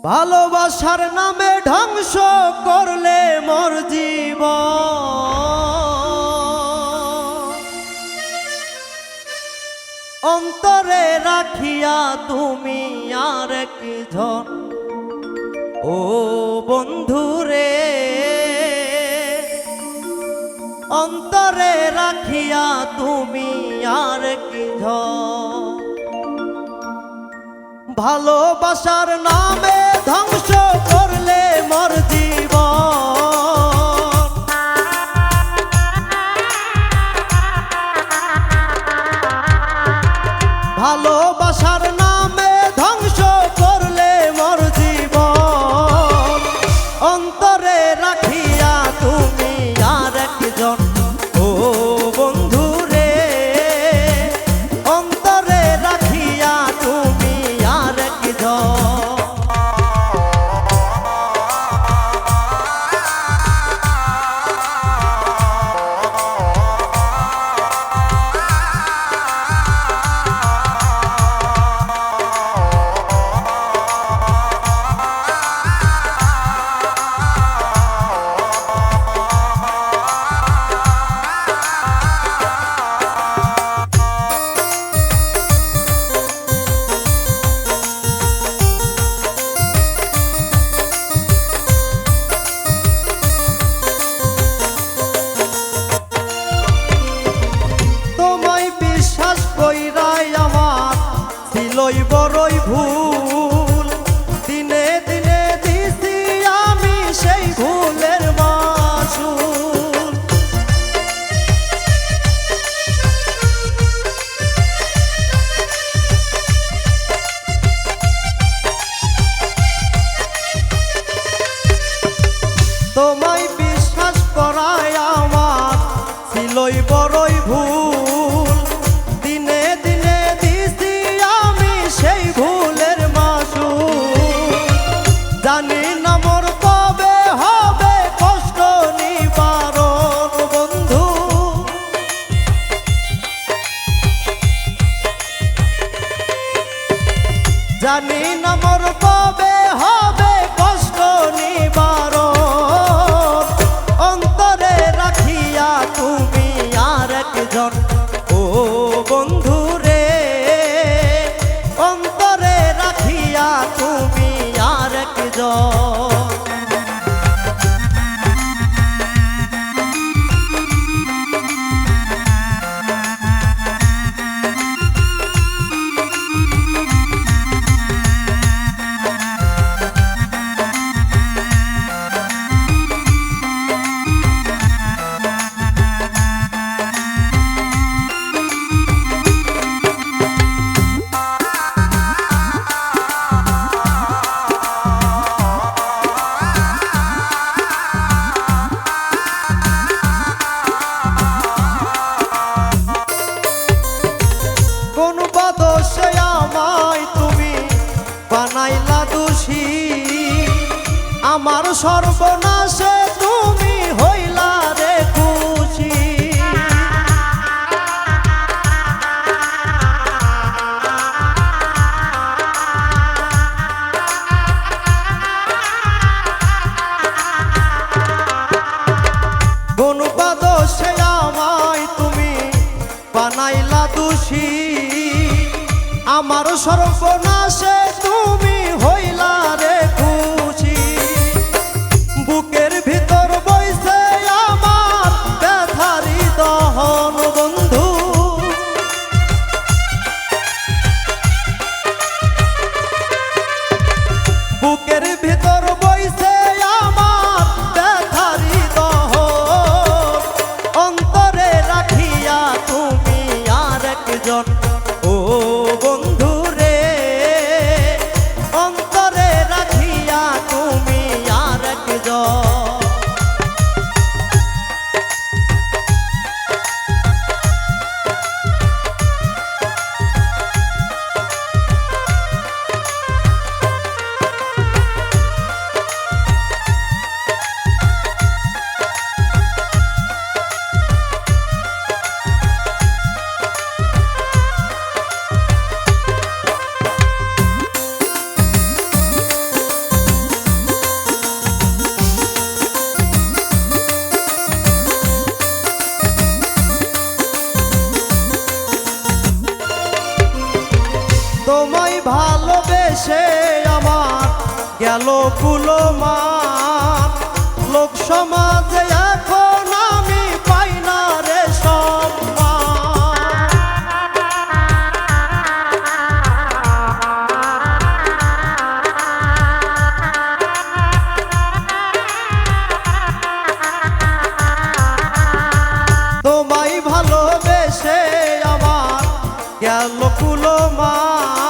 ভালোবাসার নামে ধ্বংস করলে মোর জীবন, অন্তরে রাখিয়া তুমি আর একজন। ও বন্ধুরে, অন্তরে রাখিয়া তুমি আর একজন। ভালোবাসার নামে ধ্বংস করলে মোর জীবন, ভালোবাসার নামে ধ্বংস করলে মোর জীবন, অন্তরে রাখিয়া তুমি আর একজন। ও বন্ধুরে, অন্তরে রাখিয়া তুমি আর একজন। লই বড়ই ভুল, দিনে দিনে দিছি আমি সেই ভুলের মাসুল। তোমায় বিশ্বাস করায় আমার ছিলই বড়ই ভুল, দিনে দিনে দিছি সেই ভুলের মাসুল। জানি না মোর কবে হবে কষ্ট নিবারণ বন্ধু, জানি না মোর কবে হবে কষ্ট নিবারণ, অন্তরে রাখিয়া তুমি আর একজন। ও বন্ধু রে, অন্তরে রাখিয়া তুমি আর একজন। বানাইলা দোষী আমার সর্বনাশে, তুমি হইলা রে খুশি। কোন দোষে আমায় তুমি বানাইলা দোষী, আমার সর্বনাশে তুমি হইলা রে খুশি। বুকের ভিতর বইছে আমার ব্যথারি দহন বন্ধু, বুকের ভিতর বইছে আমার ব্যথারি দহন, অন্তরে রাখিয়া তুমি আর একজন। ও বন্ধু রে, অন্তরে রাখিয়া তুমি আর একজন। তোমায় ভালোবেসে আমার গেল কুলমান, লোক সমাজে এখন আমি পাই না রে সম্মান। তোমায় ভালোবেসে আমার গেল কুলমান,